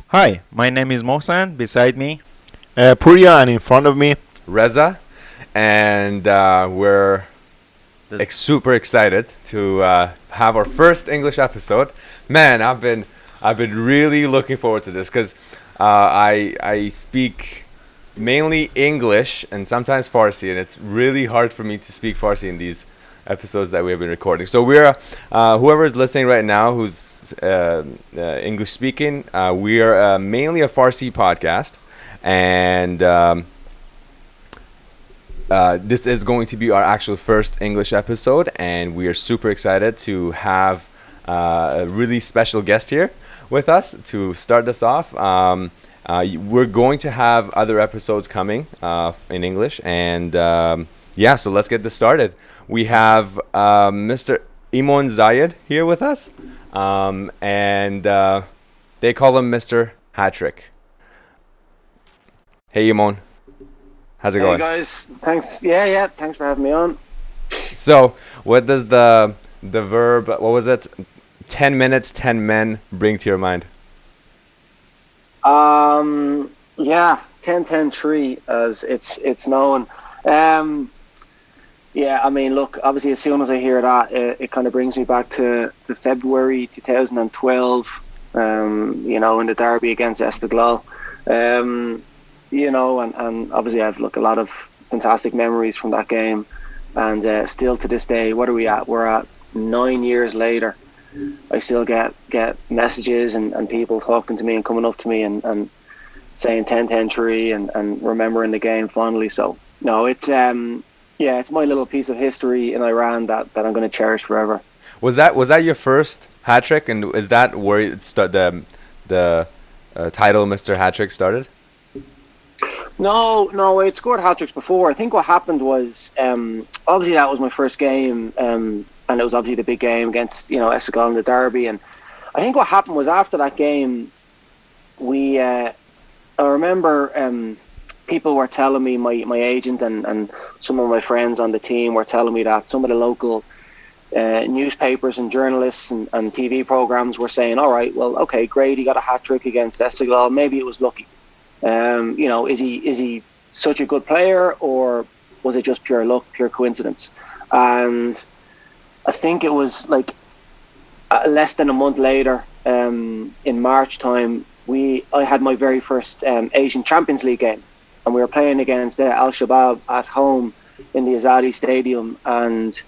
Hi, my name is Mohsen. Beside me, Purya, and in front of me. Reza, and we're the, super excited to have our first English episode. Man, I've been really looking forward to this because I speak mainly English and sometimes Farsi, and it's really hard for me to speak Farsi in these episodes that we have been recording. So we're whoever is listening right now who's English speaking, we are mainly a Farsi podcast, and this is going to be our actual first English episode, and we are super excited to have a really special guest here with us to start this off. We're going to have other episodes coming in English, and yeah, so let's get this started. We have Mr. Eamon Zayed here with us, and they call him Mr. HatTrick. Hey, Eamon. How's it going? Hey guys, thanks. Yeah, thanks for having me on. So, what does the verb, what was it? 10 minutes, 10 men bring to your mind? Yeah, 10-10-3 as it's known. Yeah, I mean, look, obviously as soon as I hear that, it kind of brings me back to February 2012. In the derby against Esteghlal. And obviously I have a lot of fantastic memories from that game, and still to this day, what are we at? We're at 9 years later. I still get messages and people talking to me and coming up to me and saying 10-10-3 and remembering the game fondly. So no, it's it's my little piece of history in Iran that I'm going to cherish forever. Was that your first hat trick, and is that where the title Mr. HatTrick started? No, I'd scored hat-tricks before. I think what happened was, obviously that was my first game, and it was obviously the big game against, Esteghlal in the derby. And I think what happened was after that game, I remember people were telling me, my agent and some of my friends on the team were telling me that some of the local newspapers and journalists and TV programs were saying, all right, well, okay, great, he got a hat-trick against Esteghlal, maybe it was lucky. Is he such a good player, or was it just pure luck, pure coincidence? And I think it was like less than a month later, in March time, I had my very first Asian Champions League game, and we were playing against Al Shabaab at home in the Azadi Stadium, and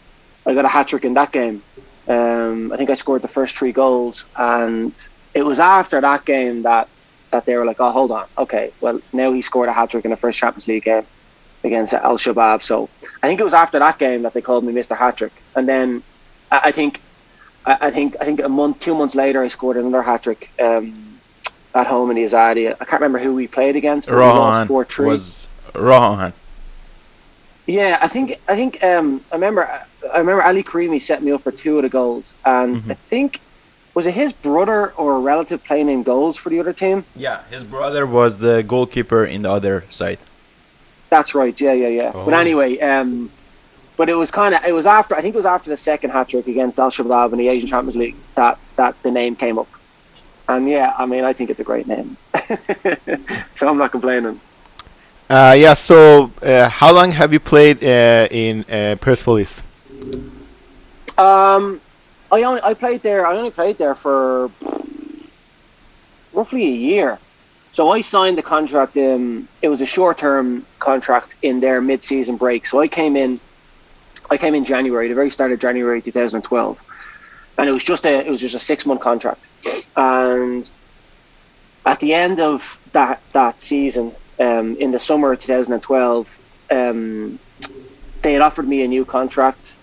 I got a hat-trick in that game. I think I scored the first 3 goals, and it was after that game that they were like, oh, hold on, okay, well, now he scored a hat-trick in the first Champions League game against Al Shabaab. So I think it was after that game that they called me Mr. HatTrick. And then I think a month, 2 months later, I scored another hat-trick at home in the Azadi. I can't remember who we played against, but we lost 4-3. was Rohan. Yeah, I think I remember Ali Karimi set me up for 2 of the goals, and I think, was it his brother or a relative playing in goals for the other team? Yeah, his brother was the goalkeeper in the other side. That's right. Yeah. Oh. But anyway, but it was after, I think it was after the second hat-trick against Al Shabaab in the Asian Champions League that the name came up. And yeah, I mean, I think it's a great name. So I'm not complaining. So how long have you played in Persepolis? I only played there for roughly a year. So I signed the contract. It was a short-term contract in their mid-season break. So I came in January, the very start of January 2012, and it was just a 6-month contract. And at the end of that season, in the summer of 2012, they had offered me a new contract.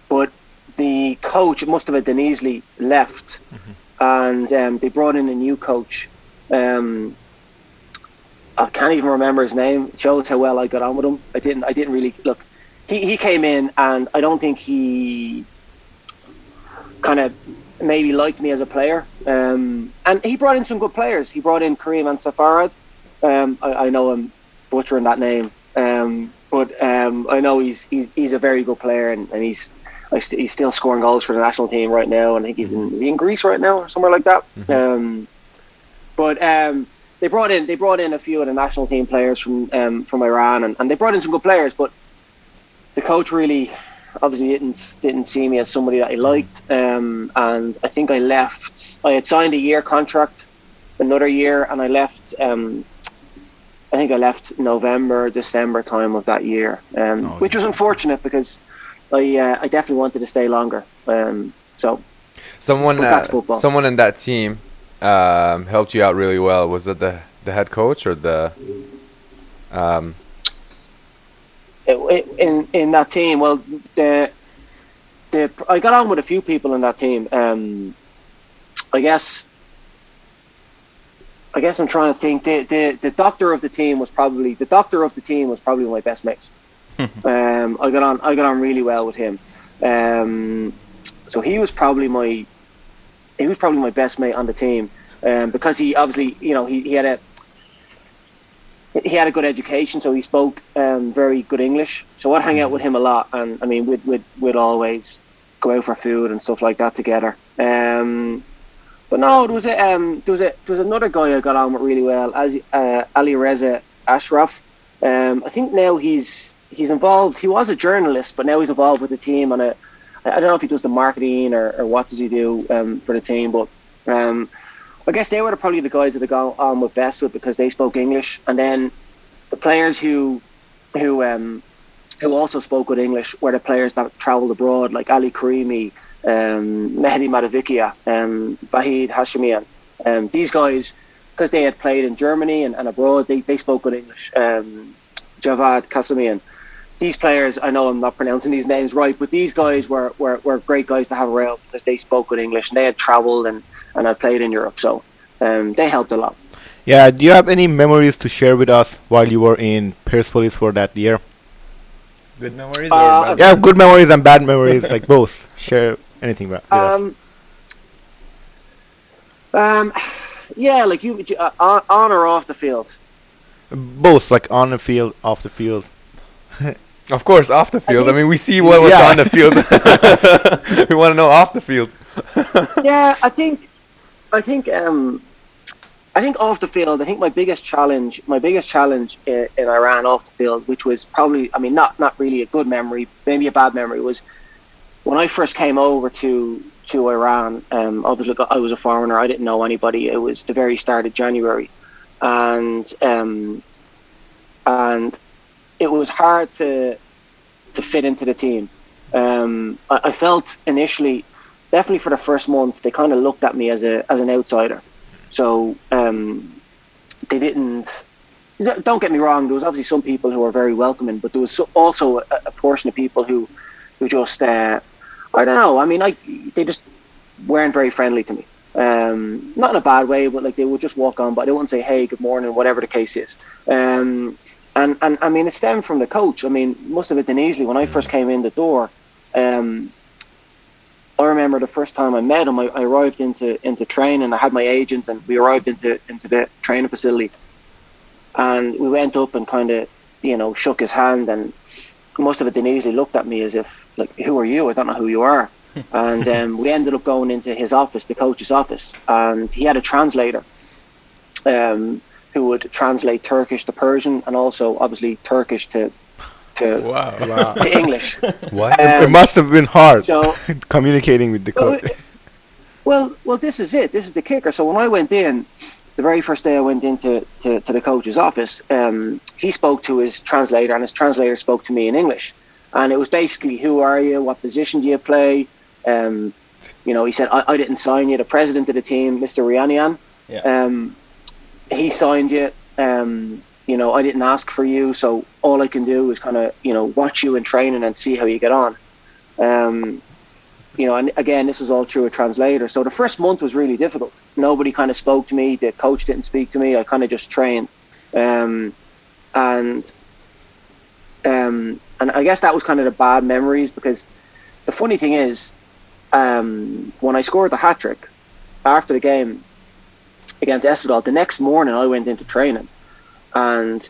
But the coach, it must have been Denisley, left, and they brought in a new coach. I can't even remember his name. It shows how well I got on with him. I didn't really look. He came in, and I don't think he kind of maybe liked me as a player. And he brought in some good players. He brought in Kareem and Safarad. I know I'm butchering that name, but I know he's a very good player, and he's he's still scoring goals for the national team right now, and I think is he in Greece right now or somewhere like that. But they brought in a few of the national team players from Iran, and they brought in some good players, but the coach really obviously didn't see me as somebody that he liked, and I think I left. I had signed a year contract, another year, and I left. I think I left November, December time of that year, which was unfortunate because I definitely wanted to stay longer. So someone in that team helped you out really well. Was it the head coach or the in that team? Well, I got on with a few people in that team. I guess I'm trying to think. The doctor of the team was probably my best mate. I got on really well with him. So he was probably my best mate on the team, because he obviously, he had a good education, so he spoke very good English. So I'd hang out with him a lot, and I mean we'd always go out for food and stuff like that together. But no, there was another guy I got on with really well, as Ali Reza Ashraf. I think now he's involved. He was a journalist, but now he's involved with the team. I don't know if he does the marketing or what does he do for the team. But I guess they were probably the guys that I got on with best with, because they spoke English. And then the players who also spoke good English were the players that travelled abroad, like Ali Karimi, Mehdi Madavikia, Vahid Hashemian. These guys, because they had played in Germany and abroad, they spoke good English. Javad Kasamian. These players, I know I'm not pronouncing these names right, but these guys were great guys to have around because they spoke good English and they had travelled and had played in Europe. So they helped a lot. Yeah, do you have any memories to share with us while you were in Persepolis for that year? Good memories or bad? Yeah, good memories and bad memories, like both. Share anything with us. Yeah, like you on or off the field. Both, like on the field, off the field. Of course, off the field. I mean, we see what's on the field. We want to know off the field. Yeah, I think off the field. I think my biggest challenge in Iran off the field, which was probably, I mean, not really a good memory, maybe a bad memory, was when I first came over to Iran. Obviously, I was a foreigner. I didn't know anybody. It was the very start of January, and it was hard to fit into the team. I felt initially, definitely for the first month, they kind of looked at me as an outsider. So they didn't. Don't get me wrong. There was obviously some people who were very welcoming, but there was also a portion of people who just I don't know. I mean, they just weren't very friendly to me. Not in a bad way, but like they would just walk on, but they wouldn't say, "Hey, good morning," whatever the case is. And I mean, it stemmed from the coach. I mean, most of it done easily. When I first came in the door, I remember the first time I met him. I arrived into training. I had my agent, and we arrived into the training facility, and we went up and kind of, shook his hand, and most of it done easily looked at me as if, like, "Who are you? I don't know who you are." And we ended up going into his office, the coach's office, and he had a translator. Who would translate Turkish to Persian, and also obviously Turkish to English. What? It must have been hard so, communicating with the coach. Well, this is it. This is the kicker. So when I went in, the very first day I went into to the coach's office, he spoke to his translator, and his translator spoke to me in English. And it was basically, "Who are you? What position do you play?" He said, I didn't sign you. The president of the team, Mr. Rianian, he signed you. I didn't ask for you, so all I can do is kind of, watch you in training and see how you get on. And again, this is all through a translator. So the first month was really difficult. Nobody kind of spoke to me. The coach didn't speak to me. I kind of just trained. And I guess that was kind of the bad memories, because the funny thing is, when I scored the hat-trick after the game against Estadol, the next morning I went into training, and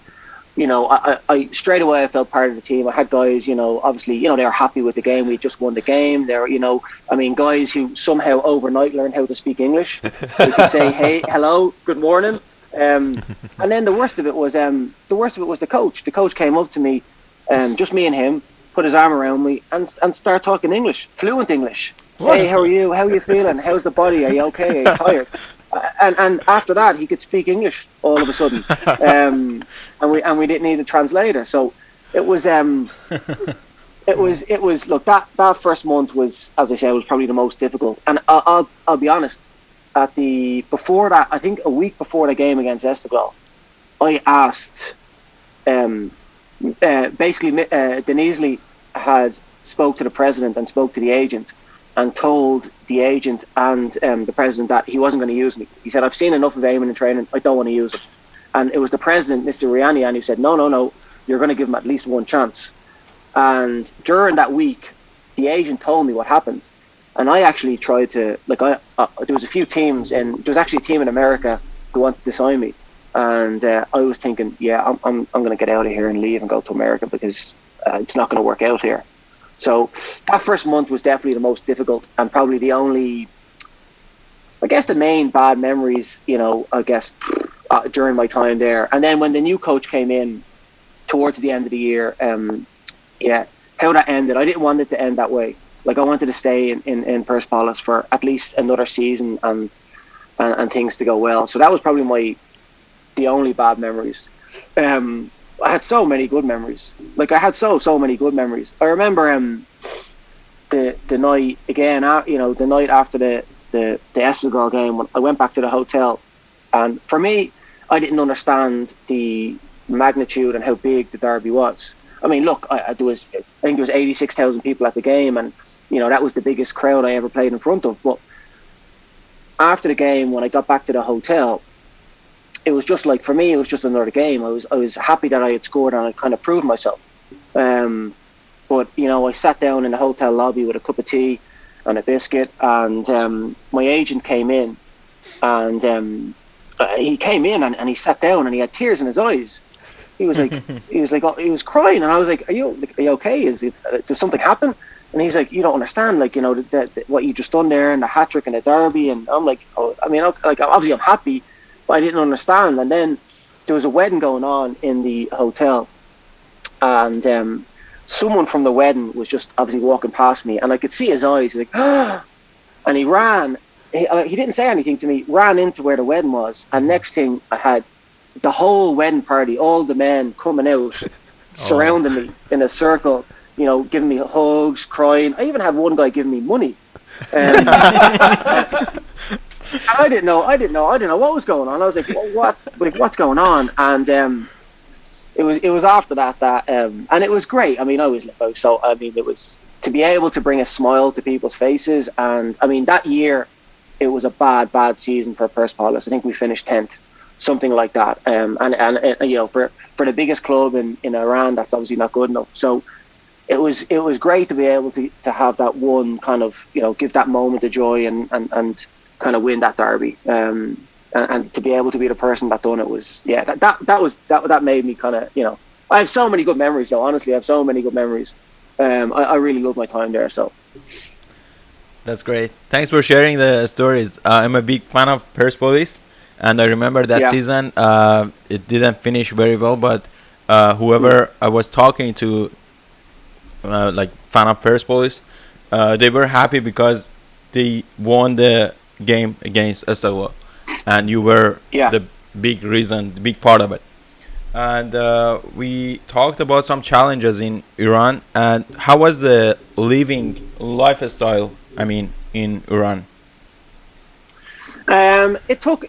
I straight away I felt part of the team. I had guys, obviously, they were happy with the game. We just won the game. They're, guys who somehow overnight learned how to speak English. They could say, "Hey, hello, good morning." And then the worst of it was the coach. The coach came up to me, just me and him, put his arm around me and start talking English, fluent English. What? Hey, how are you? How are you feeling? How's the body? Are you okay? Are you tired? And after that, he could speak English all of a sudden, and we didn't need a translator. So it was look, that first month was, as I said, was probably the most difficult. And I'll be honest, before that, I think a week before the game against Esteghlal, I asked, basically, Denizli had spoke to the president and spoke to the agent, and told the agent and the president that he wasn't going to use me. He said, "I've seen enough of Eamon in training. I don't want to use him." And it was the president, Mr. Rianian, who said, No, you're going to give him at least one chance. And during that week, the agent told me what happened. And I actually tried to, there was a few teams, and there was actually a team in America who wanted to sign me. And I was thinking, yeah, I'm going to get out of here and leave and go to America, because it's not going to work out here. So that first month was definitely the most difficult, and probably the only, I guess, the main bad memories, during my time there. And then when the new coach came in towards the end of the year, how that ended, I didn't want it to end that way. Like, I wanted to stay in Persepolis for at least another season and things to go well. So that was probably the only bad memories. I had so many good memories. Like, I had so many good memories. I remember the night again, the night after the Esteghlal game, when I went back to the hotel, and for me, I didn't understand the magnitude and how big the derby was. I mean, look, I think there was 86,000 people at the game, and that was the biggest crowd I ever played in front of. But after the game, when I got back to the hotel, it was just like, for me, it was just another game. I was happy that I had scored and I kind of proved myself. But I sat down in the hotel lobby with a cup of tea and a biscuit, and my agent came in, and he came in and he sat down and he had tears in his eyes. He was like, he was crying, and I was like, "Are you okay? Does something happen?" And he's like, "You don't understand, what you just done there, and the HatTrick and the derby." And I'm like, "Oh, I mean, obviously I'm happy, but I didn't understand." And then there was a wedding going on in the hotel, and someone from the wedding was just obviously walking past me, and I could see his eyes. He was like, "Ah!" And he ran. He didn't say anything to me. Ran into where the wedding was, and next thing, I had the whole wedding party, all the men coming out, surrounding me in a circle, giving me hugs, crying. I even had one guy giving me money. And I didn't know what was going on. I was like, well, what's going on? And it was after that, and it was great. I mean, it was to be able to bring a smile to people's faces. And I mean, that year, it was a bad season for Perspolis. I think we finished 10th. Something like that, and for the biggest club in Iran, that's obviously not good enough. So it was great to be able to have that one kind of give that moment of joy and kind of win that derby, and to be able to be the person that done it was that made me kind of I have so many good memories though. Honestly, I have so many good memories. I really love my time there. So that's great. Thanks for sharing the stories. I'm a big fan of Persepolis. And I remember that season, it didn't finish very well, but whoever I was talking to, fan of Perspolis, they were happy because they won the game against Esteghlal, and you were the big reason, the big part of it. And we talked about some challenges in Iran, and how was the living lifestyle, in Iran? It took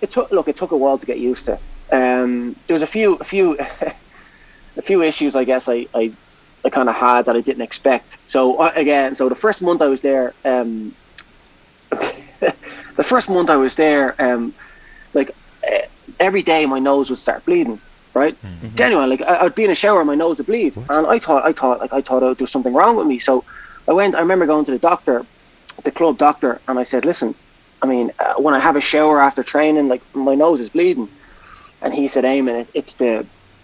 a while to get used to. There was a few issues, I guess, I kind of had that I didn't expect. So the first month I was there, every day my nose would start bleeding, right? Mm-hmm. Genuinely, I'd be in a shower and my nose would bleed. What? And I thought there was something wrong with me. So I remember going to the doctor, the club doctor, and I said, "Listen, when I have a shower after training, my nose is bleeding." And he said, "Eamon, it's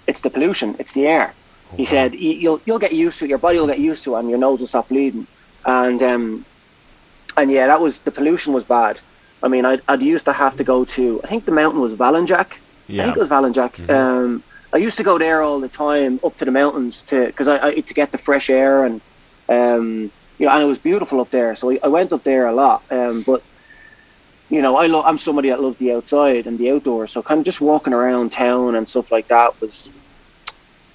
it's the pollution, it's the air. He said you'll get used to it, your body will get used to it, and your nose will stop bleeding. And yeah, the pollution was bad. I mean, I'd used to have to go to, I think the mountain was Valenjak. Yeah. I think it was Valenjak. I used to go there all the time up to the mountains to get the fresh air, and and it was beautiful up there. So I went up there a lot. But I'm somebody that loves the outside and the outdoors. So kind of just walking around town and stuff like that was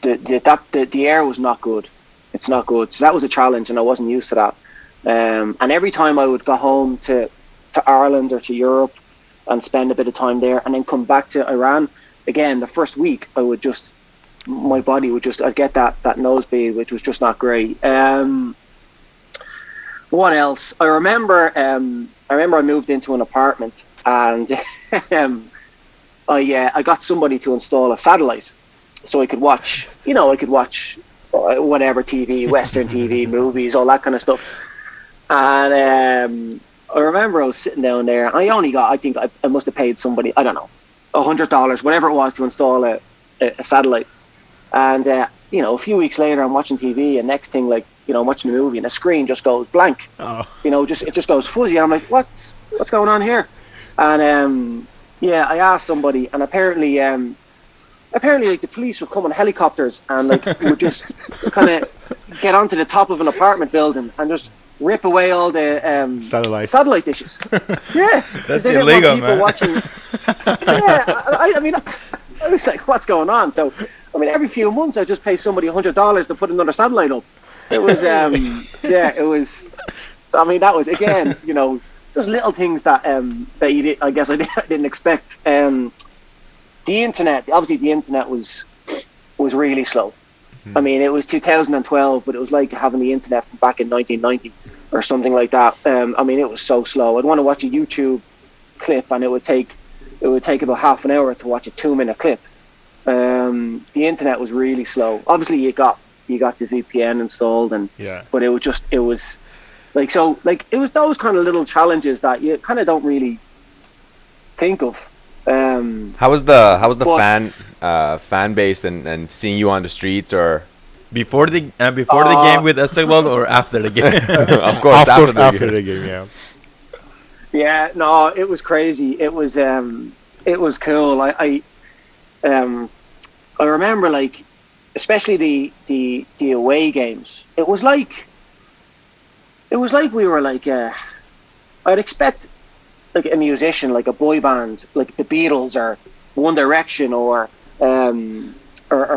the air was not good. It's not good. So that was a challenge, and I wasn't used to that. And every time I would go home to Ireland or to Europe and spend a bit of time there, and then come back to Iran again, the first week my body would I'd get that nosebleed, which was just not great. What else? I remember I moved into an apartment, and I got somebody to install a satellite so I could watch whatever TV, Western TV, movies, all that kind of stuff. And I remember I was sitting down there, and I think I must have paid somebody, I don't know, $100, whatever it was, to install a satellite. And a few weeks later, I'm watching TV, and next thing, I'm watching a movie, and the screen just goes blank. Oh. It just goes fuzzy. And I'm like, what's going on here? And I asked somebody, and apparently the police would come on helicopters and would just kind of get onto the top of an apartment building and just rip away all the satellite dishes. Yeah, that's illegal, man. Watching. Yeah, I mean, I was like, what's going on? So, I mean, every few months I just pay somebody $100 to put another satellite up. It was, it was. I mean, that was again, just little things that I guess I didn't expect. The internet was really slow. I mean, it was 2012, but it was like having the internet from back in 1990 or something like that. I mean, it was so slow. I'd want to watch a YouTube clip, and it would take about half an hour to watch a 2-minute clip. The internet was really slow. Obviously, you got the VPN installed, but it was those kind of little challenges that you kind of don't really think of. How was the fan base and seeing you on the streets, or before the game with Esteghlal or after the game? Of course, after the game, yeah. Yeah, no, it was crazy. It was cool. I remember, especially the away games. It was like we were I'd expect a musician, like a boy band, like the Beatles or One Direction or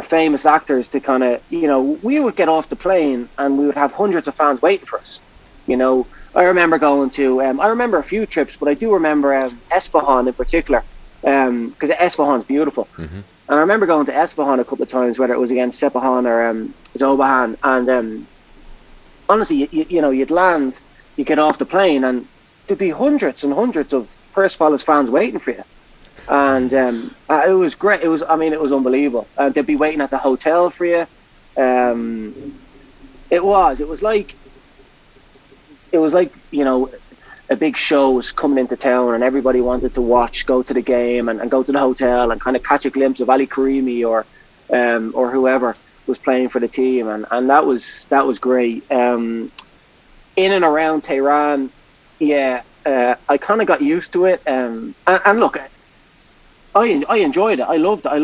famous actors to kind of, we would get off the plane and we would have hundreds of fans waiting for us. I remember going to, I remember a few trips, but I do remember Esfahan in particular, because Esfahan's beautiful. Mm-hmm. And I remember going to Esfahan a couple of times, whether it was against Sepahan or Zobahan, and honestly, you'd land, you get off the plane, and there'd be hundreds and hundreds of Persepolis fans waiting for you. And it was great. It was unbelievable. They'd be waiting at the hotel for you. It was like a big show was coming into town, and everybody wanted to go to the game and go to the hotel and kind of catch a glimpse of Ali Karimi or whoever was playing for the team, and that was great. In and around Tehran, I kind of got used to it, and look, I enjoyed it. I loved. I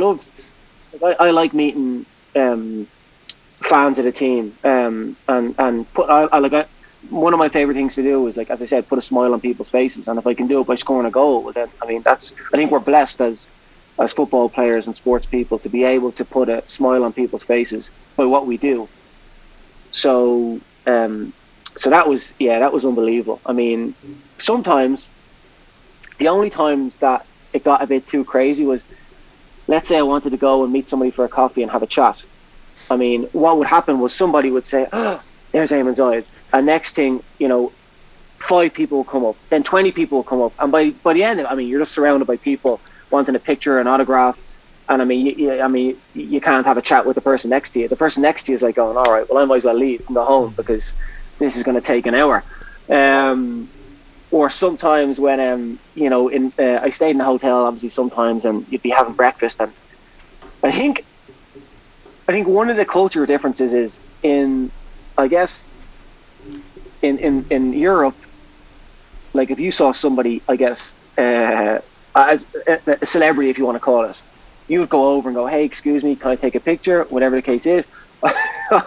like meeting fans of the team, one of my favorite things to do is, as I said, put a smile on people's faces, and if I can do it by scoring a goal, then I think we're blessed as football players and sports people to be able to put a smile on people's faces by what we do. So that was unbelievable. I mean, sometimes the only times that it got a bit too crazy was, let's say I wanted to go and meet somebody for a coffee and have a chat. I mean, what would happen was somebody would say, "Oh, there's Eamon Zayed," and next thing, 5 people will come up, then 20 people will come up, and by the end of it, you're just surrounded by people wanting a picture, an autograph, and you can't have a chat with the person next to you. The person next to you is like going, "All right, well, I might as well leave and go home because this is going to take an hour." Or sometimes when I stayed in a hotel, obviously sometimes, and you'd be having breakfast, and I think I think one of the culture differences is I guess, in Europe, like if you saw somebody, I guess, as a celebrity, if you want to call it, you would go over and go, "Hey, excuse me, can I take a picture?" Whatever the case is.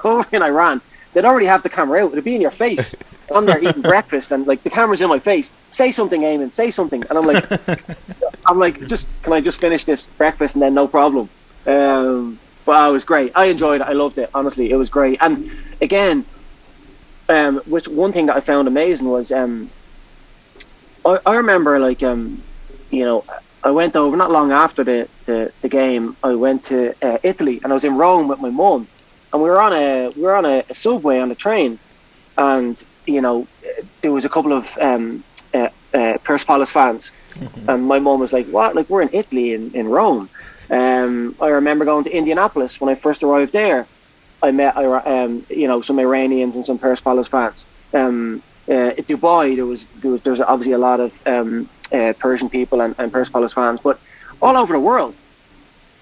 Over in Iran, they'd already have the camera out. It'd be in your face. I'm there eating breakfast, and like the camera's in my face. Say something, Eamon. Say something, and I'm like, just can I just finish this breakfast and then no problem. But it was great. I enjoyed it. I loved it. Honestly, it was great. And again, which one thing that I found amazing was I remember like I went over not long after the game. I went to Italy, and I was in Rome with my mum, and we were on a subway on a train, and there was a couple of Persepolis fans, and my mum was like, "What? Like we're in Italy in Rome." I remember going to Indianapolis when I first arrived there. I met some Iranians and some Perspolis fans. At Dubai, there's obviously a lot of Persian people and Perspolis fans, but all over the world,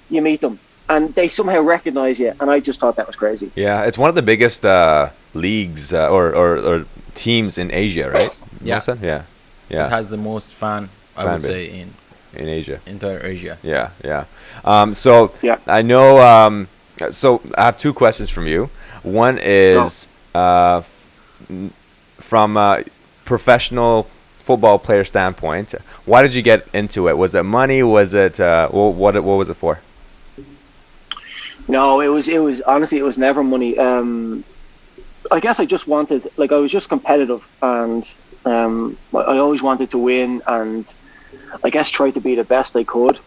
you meet them and they somehow recognize you, and I just thought that was crazy. Yeah, it's one of the biggest leagues or teams in Asia, right? Yeah. Yeah. It has the most fan would base say in Asia. Entire Asia. Yeah. So Yeah. I know. So I have two questions from you. One is from a professional football player standpoint. Why did you get into it? Was it money? Was it what was it for? No, it was honestly, it was never money. I guess I just wanted, like, I was just competitive, and I always wanted to win, and I guess tried to be the best I could.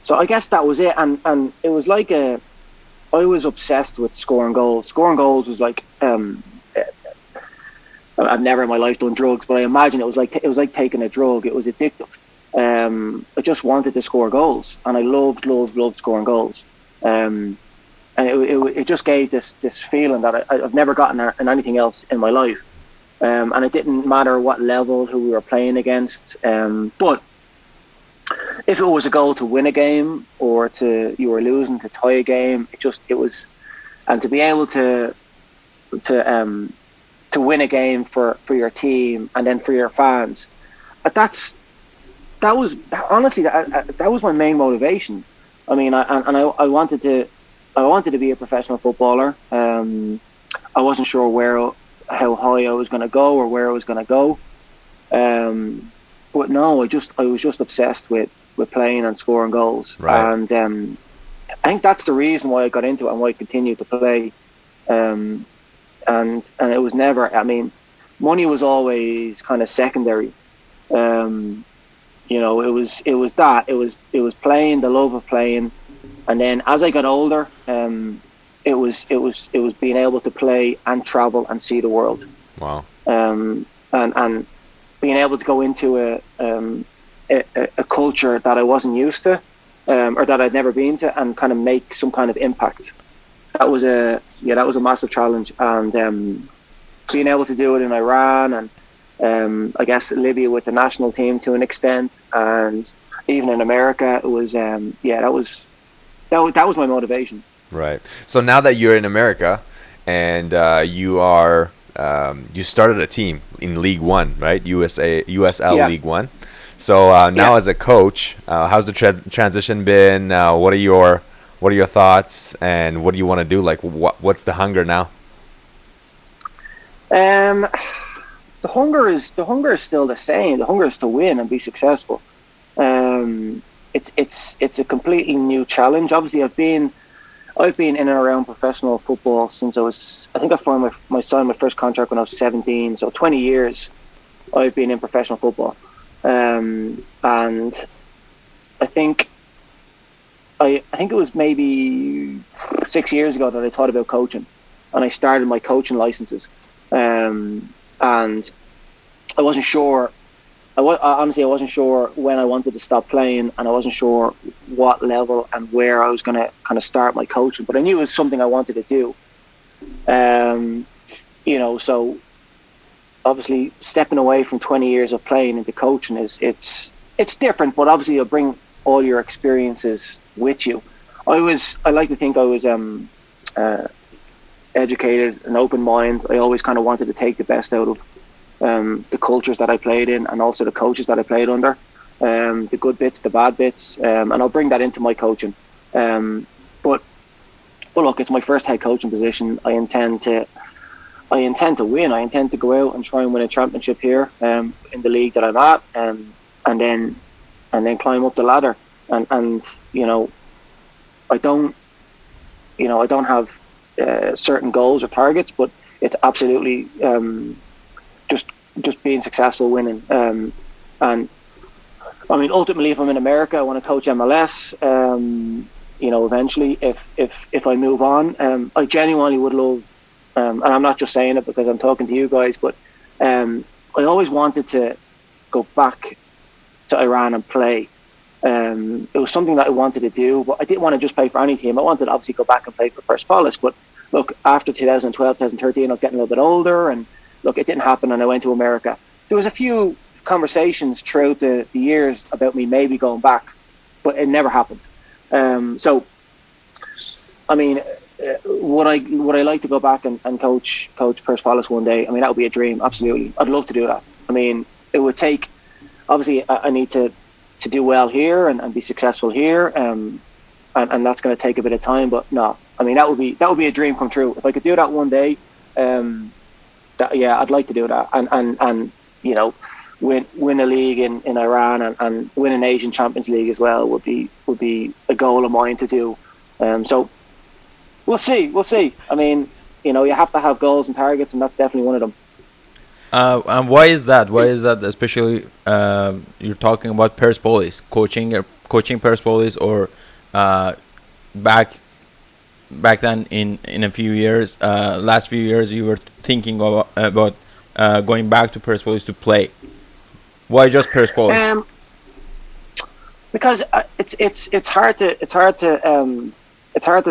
So I guess that was it, and it was like I was obsessed with scoring goals. Scoring goals was like I've never in my life done drugs, but I imagine it was like taking a drug. It was addictive. I just wanted to score goals, and I loved scoring goals. And it just gave this feeling that I've never gotten in anything else in my life. And it didn't matter what level, who we were playing against. But if it was a goal to win a game, or you were losing to tie a game, it was, and to be able to win a game for your team and then for your fans, that was my main motivation. I mean, I wanted to be a professional footballer. I wasn't sure how high I was going to go or where I was going to go. But no, I was just obsessed with playing and scoring goals. Right. And I think that's the reason why I got into it and why I continued to play. And it was never, I mean, money was always kind of secondary. It was playing, the love of playing, and then as I got older, it was being able to play and travel and see the world. Wow. And being able to go into a culture that I wasn't used to, or that I'd never been to, and kind of make some kind of impact. That was a massive challenge, and being able to do it in Iran, and I guess Libya with the national team to an extent, and even in America, it was that was my motivation. Right. So now that you're in America, and you started a team in League One, right? USL Yeah. League One. So now as a coach, how's the transition been? What are your thoughts, and what do you want to do? Like, what's the hunger now? The hunger is still the same. The hunger is to win and be successful. It's a completely new challenge. Obviously, I've been in and around professional football since I think I signed my first contract when I was 17. So 20 years I've been in professional football. And I think it was maybe 6 years ago that I thought about coaching, and I started my coaching licenses. And I wasn't sure. Honestly, I wasn't sure when I wanted to stop playing, and I wasn't sure what level and where I was going to kind of start my coaching. But I knew it was something I wanted to do. So obviously stepping away from 20 years of playing into coaching it's different, but obviously you'll bring all your experiences with you. I like to think I was educated, an open mind. I always kind of wanted to take the best out of the cultures that I played in, and also the coaches that I played under, the good bits, the bad bits, and I'll bring that into my coaching. But look, it's my first head coaching position. I intend to win. I intend to go out and try and win a championship here in the league that I'm at, and then climb up the ladder. And I don't have certain goals or targets, but it's absolutely just being successful, winning. And I mean, ultimately, if I'm in America, I want to coach MLS. Eventually, if I move on, I genuinely would love. And I'm not just saying it because I'm talking to you guys, but I always wanted to go back to Iran and play. It was something that I wanted to do, but I didn't want to just play for any team. I wanted to obviously go back and play for Perspolis. But look, after 2012, 2013, I was getting a little bit older, and look, it didn't happen, and I went to America. There was a few conversations throughout the years about me maybe going back, but it never happened. So, I mean, would I like to go back and coach Perspolis one day? I mean, that would be a dream. Absolutely, I'd love to do that. I mean, it would take. Obviously, I need to do well here and be successful here, and that's going to take a bit of time. But no, I mean, that would be a dream come true if I could do that one day. I'd like to do that, and win a league in Iran and win an Asian Champions League as well would be a goal of mine to do. So we'll see. I mean, you have to have goals and targets, and that's definitely one of them. And why is that? Why is that? Especially you're talking about Persepolis, coaching Persepolis, or back then in a few years, last few years, you were thinking about going back to Persepolis to play. Why just Persepolis? Because it's hard to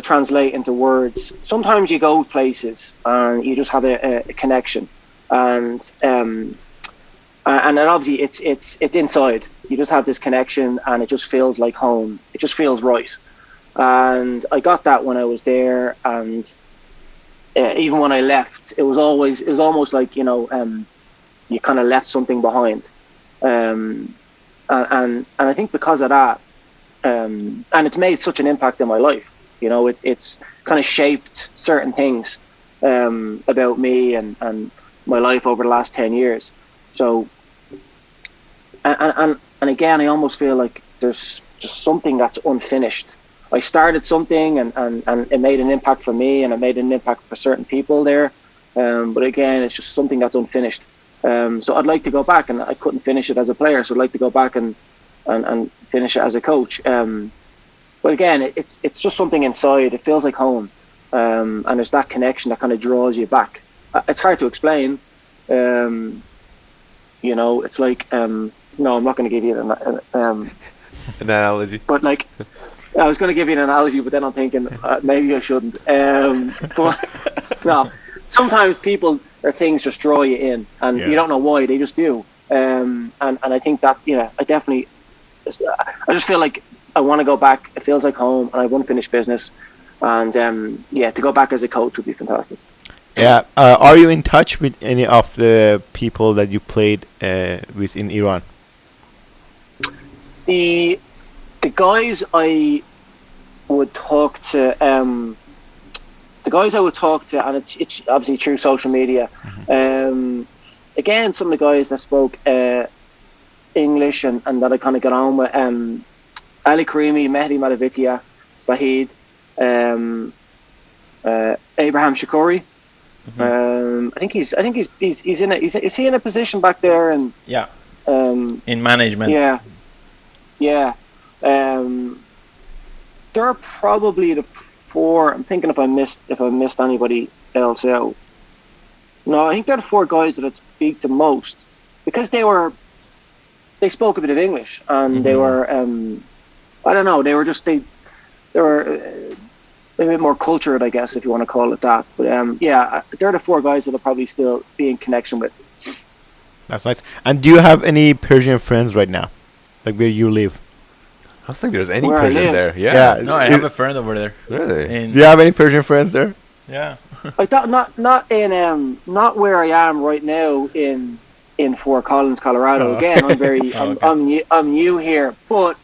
translate into words. Sometimes you go places and you just have a connection. And then obviously it's inside. You just have this connection, and it just feels like home. It just feels right. And I got that when I was there, and even when I left, it was almost like you kind of left something behind. And I think because of that, and it's made such an impact in my life. It's kind of shaped certain things about me and my life over the last 10 years. So, and again, I almost feel like there's just something that's unfinished. I started something and it made an impact for me, and it made an impact for certain people there. But again, it's just something that's unfinished. So I'd like to go back, and I couldn't finish it as a player. So I'd like to go back and finish it as a coach. But again, it's just something inside. It feels like home. And there's that connection that kind of draws you back. It's hard to explain. It's like no, I'm not going to give you an analogy. But like, I was going to give you an analogy, but then I'm thinking maybe I shouldn't. But no, sometimes people or things just draw you in, and you don't know why, they just do. And I think that I just feel like I want to go back. It feels like home, and I want unfinished business. And to go back as a coach would be fantastic. Yeah. Are you in touch with any of the people that you played with in Iran? The guys I would talk to, and it's obviously through social media. Mm-hmm. Again, some of the guys that spoke English and that I kind of got on with, Ali Karimi, Mehdi Madavikia, Vahid, Abraham Shakuri. Mm-hmm. I think he's in a, is he in a position back there? And in management. Yeah. They're probably the four. I'm thinking if I missed anybody else out. No, I think they're the four guys that I'd speak the most, because they spoke a bit of English, and they were I don't know, they were a bit more cultured, I guess, if you want to call it that. But they're the four guys that I'll probably still be in connection with. That's nice. And do you have any Persian friends right now, like where you live? I don't think there's any Where I Persian live. there. Yeah. Yeah. No, I have a friend over there. Really? Do you have any Persian friends there? Yeah. I don't, not in not where I am right now in Fort Collins, Colorado. Oh. Again, I'm very Oh, okay. I'm new here, but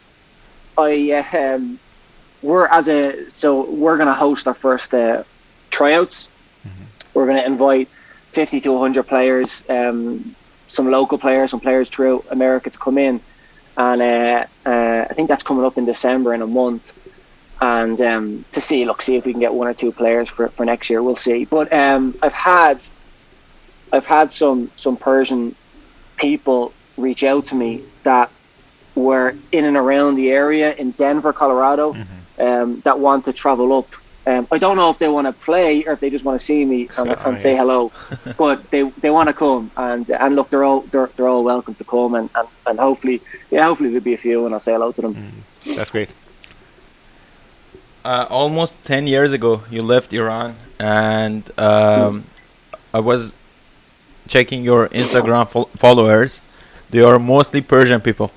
I we're gonna host our first tryouts. We're gonna invite 50 to 100 players, some local players, some players throughout America to come in, and I think that's coming up in December in a month. And to see if we can get one or two players for next year. We'll see. But I've had some Persian people reach out to me that were in and around the area in Denver, Colorado, that want to travel up. I don't know if they want to play or if they just want to see me and say hello, but they want to come and look, they're all welcome to come and hopefully there'll be a few and I'll say hello to them. That's great. Almost 10 years ago, you left Iran, and I was checking your Instagram followers. They are mostly Persian people.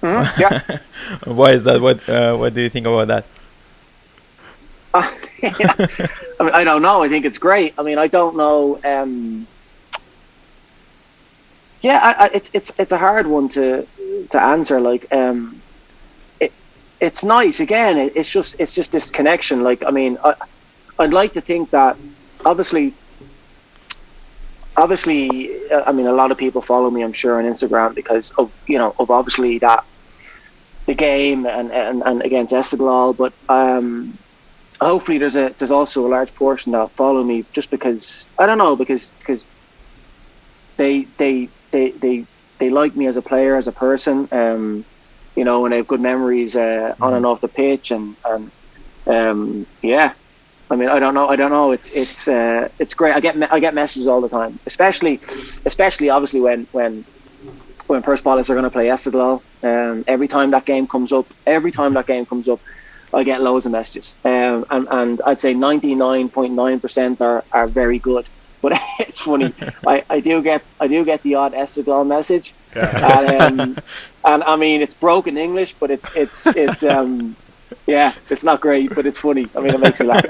Yeah. Why is that? What do you think about that? I mean, I don't know. I think it's great. I mean, I don't know. It's a hard one to answer. Like, it's nice. Again, it's just this connection. Like, I mean, I'd like to think that obviously, I mean, a lot of people follow me, I'm sure, on Instagram because of obviously that the game and against Esteghlal, but hopefully there's also a large portion that follow me just because I don't know because they like me as a player, as a person, and they have good memories on and off the pitch, and yeah. I mean, I don't know. It's great. I get messages all the time, especially obviously when Perspolis are going to play Esteghlal. Every time that game comes up, I get loads of messages. And I'd say 99.9% are very good. But it's funny. I do get the odd Esteghlal message, and I mean it's broken English, but it's yeah, it's not great, but it's funny. I mean, it makes me laugh.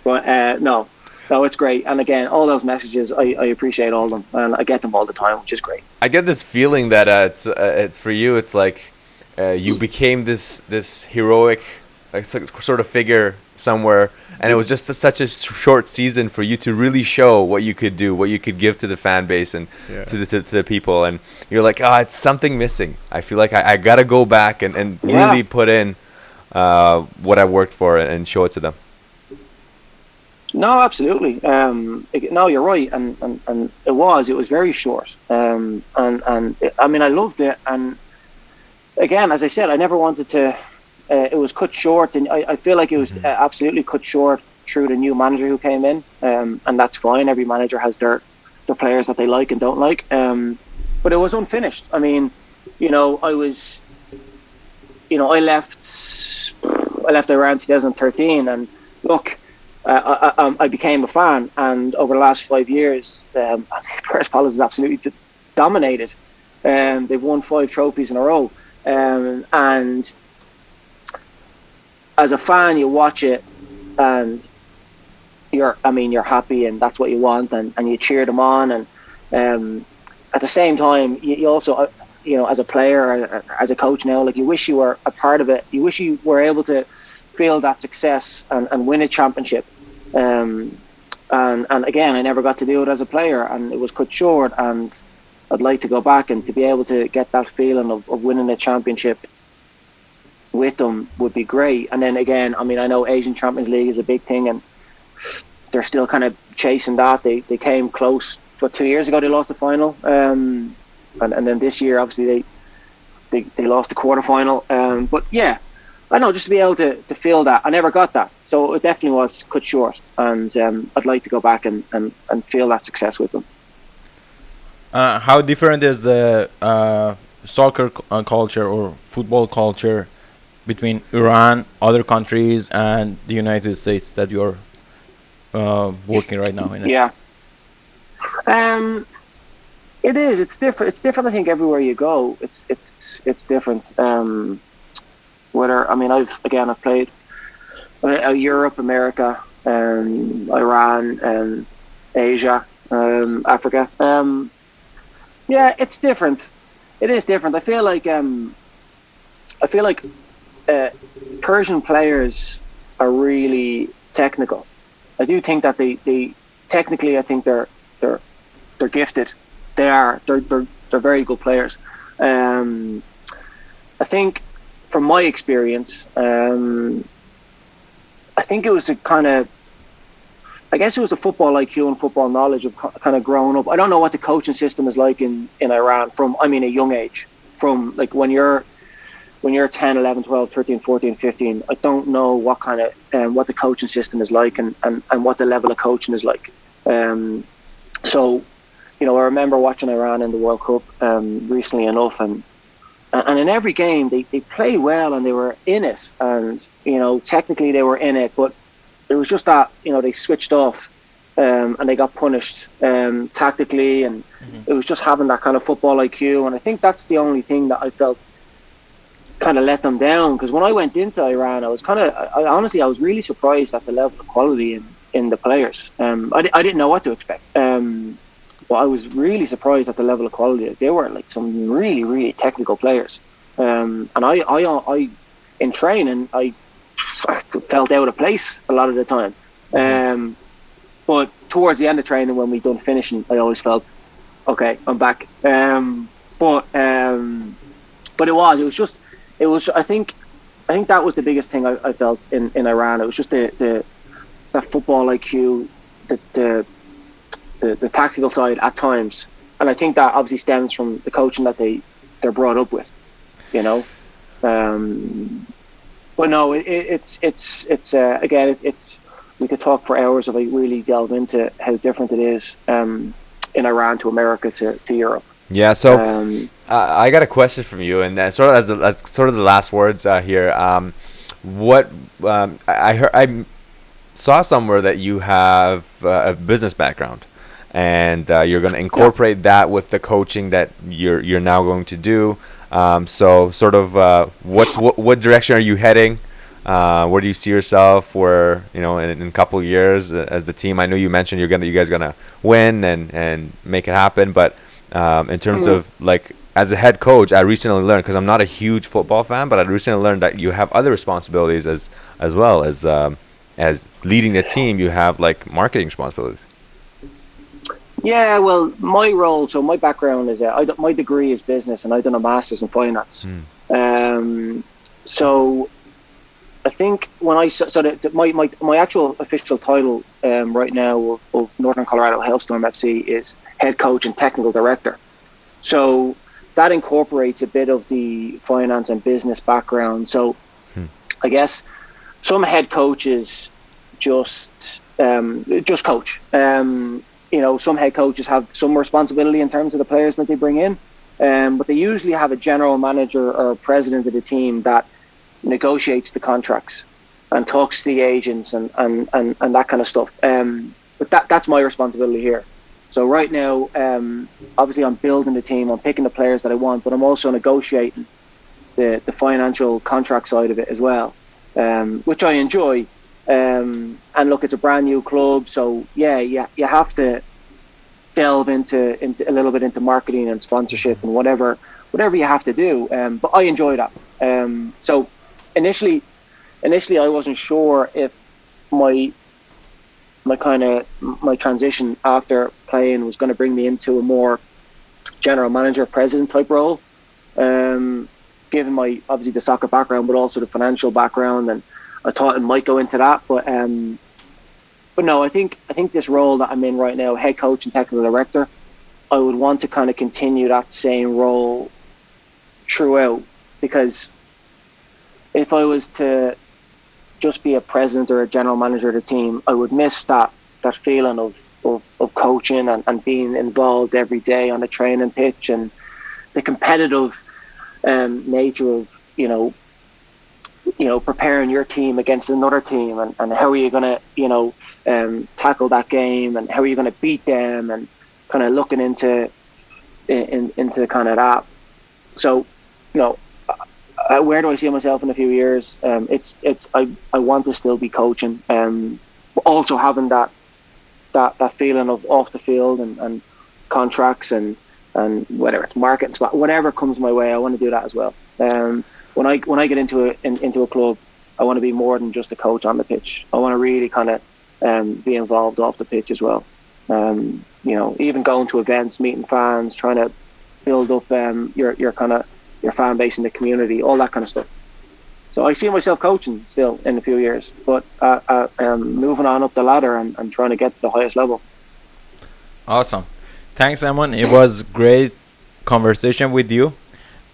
But no, it's great. And again, all those messages, I appreciate all of them, and I get them all the time, which is great. I get this feeling that it's for you. It's like you became this heroic, like, sort of figure somewhere, and it was just such a short season for you to really show what you could do, what you could give to the fan base and to the people, and you're like, it's something missing. I feel like I gotta go back and really put in what I worked for and show it to them. No, absolutely. No, you're right, and it was very short. And I mean, I loved it, and again, as I said, I never wanted to. It was cut short, and I feel like it was absolutely cut short through the new manager who came in, and that's fine. Every manager has their players that they like and don't like, but it was unfinished. I mean, I was, I left Iran 2013, and look, I became a fan, and over the last 5 years, Persepolis has absolutely dominated. They've won 5 trophies in a row, and as a fan, you watch it, and you're happy, and that's what you want, and you cheer them on, and at the same time, you also, as a player, or as a coach now, like, you wish you were a part of it. You wish you were able to feel that success and win a championship. And again, I never got to do it as a player, and it was cut short, and I'd like to go back and to be able to get that feeling of winning a championship with them would be great. And then again, I mean, I know Asian Champions League is a big thing, and they're still kind of chasing that. They came close, but 2 years ago they lost the final, and then this year obviously they lost the quarterfinal. But yeah, I know, just to be able to feel that, I never got that, so it definitely was cut short, and I'd like to go back and feel that success with them. How different is the soccer culture or football culture between Iran, other countries, and the United States that you're working right now in? Yeah. It is. It's different. It's different. I think everywhere you go, it's different. Whether I've played Europe, America, Iran, Asia, Africa. Yeah, it's different. It is different. I feel like Persian players are really technical. I do think that they technically, I think they're gifted. They're very good players. I think from my experience, I think it was the football IQ and football knowledge of kind of growing up. I don't know what the coaching system is like in Iran from, a young age, from like when you're 10, 11, 12, 13, 14, 15. I don't know what kind of what the coaching system is like and what the level of coaching is like. So, I remember watching Iran in the World Cup recently enough, and in every game they played well and they were in it, and technically they were in it, but it was just that they switched off and they got punished tactically, and it was just having that kind of football IQ, and I think that's the only thing that I felt kind of let them down, because when I went into Iran, I was honestly I was really surprised at the level of quality in the players. I didn't know what to expect, but I was really surprised at the level of quality. They were like some really, really technical players, and I in training I felt out of place a lot of the time, but towards the end of training when we done finishing, I always felt okay, I'm back. But it was I think that was the biggest thing I felt in Iran. It was just the football IQ, the tactical side at times, and I think that obviously stems from the coaching that they're brought up with, But no, it's again, we could talk for hours if I really delve into how different it is in Iran to America to Europe. Yeah, so I got a question from you, and sort of as sort of the last words here. I saw somewhere that you have a business background, and you're going to incorporate that with the coaching that you're now going to do. So sort of what direction are you heading? Where do you see yourself? Where in a couple of years as the team? I know you mentioned you guys gonna win and make it happen, but in terms of like as a head coach, I recently learned, because I'm not a huge football fan, but I recently learned that you have other responsibilities as well as leading the team. You have like marketing responsibilities. Yeah, well, my role, so my background is my degree is business, and I've done a master's in finance. So I think when my actual official title right now of Northern Colorado Hailstorm FC is head coach and technical director. So that incorporates a bit of the finance and business background. So I guess some head coaches just coach. Some head coaches have some responsibility in terms of the players that they bring in, but they usually have a general manager or president of the team that negotiates the contracts and talks to the agents and that kind of stuff. But that's my responsibility here. So right now, obviously I'm building the team, I'm picking the players that I want, but I'm also negotiating the financial contract side of it as well, which I enjoy. And look, it's a brand new club, so you have to delve into a little bit into marketing and sponsorship and whatever you have to do. But I enjoy that. So initially I wasn't sure if my transition after playing was going to bring me into a more general manager, president type role. Given my obviously the soccer background, but also the financial background, and I thought it might go into that, but no, I think this role that I'm in right now, head coach and technical director, I would want to kind of continue that same role throughout, because if I was to just be a president or a general manager of the team, I would miss that feeling of coaching and being involved every day on the training pitch, and the competitive nature of preparing your team against another team, and how are you going to tackle that game, and how are you going to beat them, and kind of looking into into kind of that. So, where do I see myself in a few years? I want to still be coaching, also having that feeling of off the field and contracts and whether it's marketing spot, whatever comes my way, I want to do that as well. When I get into a club, I want to be more than just a coach on the pitch. I want to really kind of be involved off the pitch as well. Even going to events, meeting fans, trying to build up your fan base in the community, all that kind of stuff. So I see myself coaching still in a few years, but moving on up the ladder and trying to get to the highest level. Awesome. Thanks, Eamon. It was great conversation with you.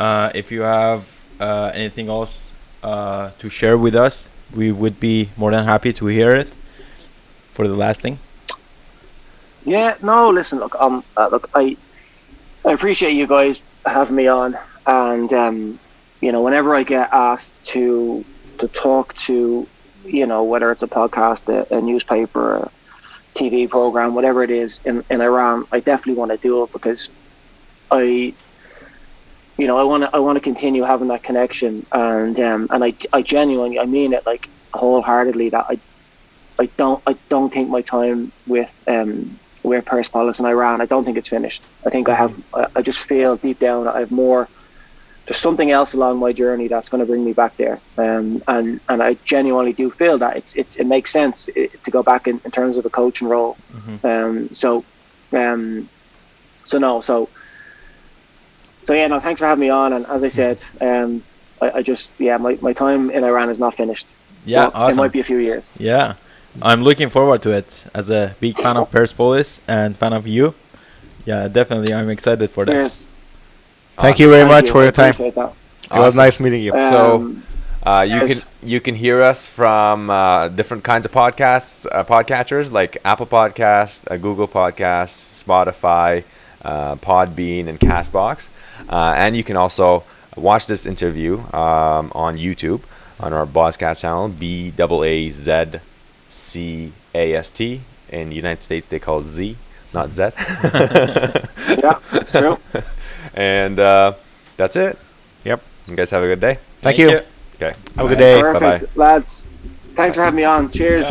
If you have anything else to share with us, we would be more than happy to hear it for the last thing. Yeah, no, listen, look, I appreciate you guys having me on, and whenever I get asked to talk to, whether it's a podcast, a newspaper, a TV program, whatever it is in Iran, I definitely want to do it because I want to continue having that connection, and I genuinely, I mean it like wholeheartedly, that I don't think my time with Persepolis in Iran, I don't think it's finished. I think I just feel deep down I have more. There's something else along my journey that's going to bring me back there, and I genuinely do feel that it makes sense to go back in terms of a coaching role. So yeah, no, thanks for having me on. And as I said, my time in Iran is not finished. Yeah, awesome. It might be a few years. Yeah, I'm looking forward to it as a big fan of Perspolis and fan of you. Yeah, definitely, I'm excited for that. Cheers. Thank you very much for your time. It was nice meeting you. You can hear us from different kinds of podcasts, podcatchers like Apple Podcasts, Google Podcasts, Spotify, Podbean, and Castbox. And you can also watch this interview on YouTube on our BaazCast channel, BaazCast. In the United States, they call Z, not Z. Yeah, that's true. And that's it. Yep. You guys have a good day. Thank you. Okay. Have a good day. Perfect. Bye-bye. Lads, thanks for having me on. Cheers.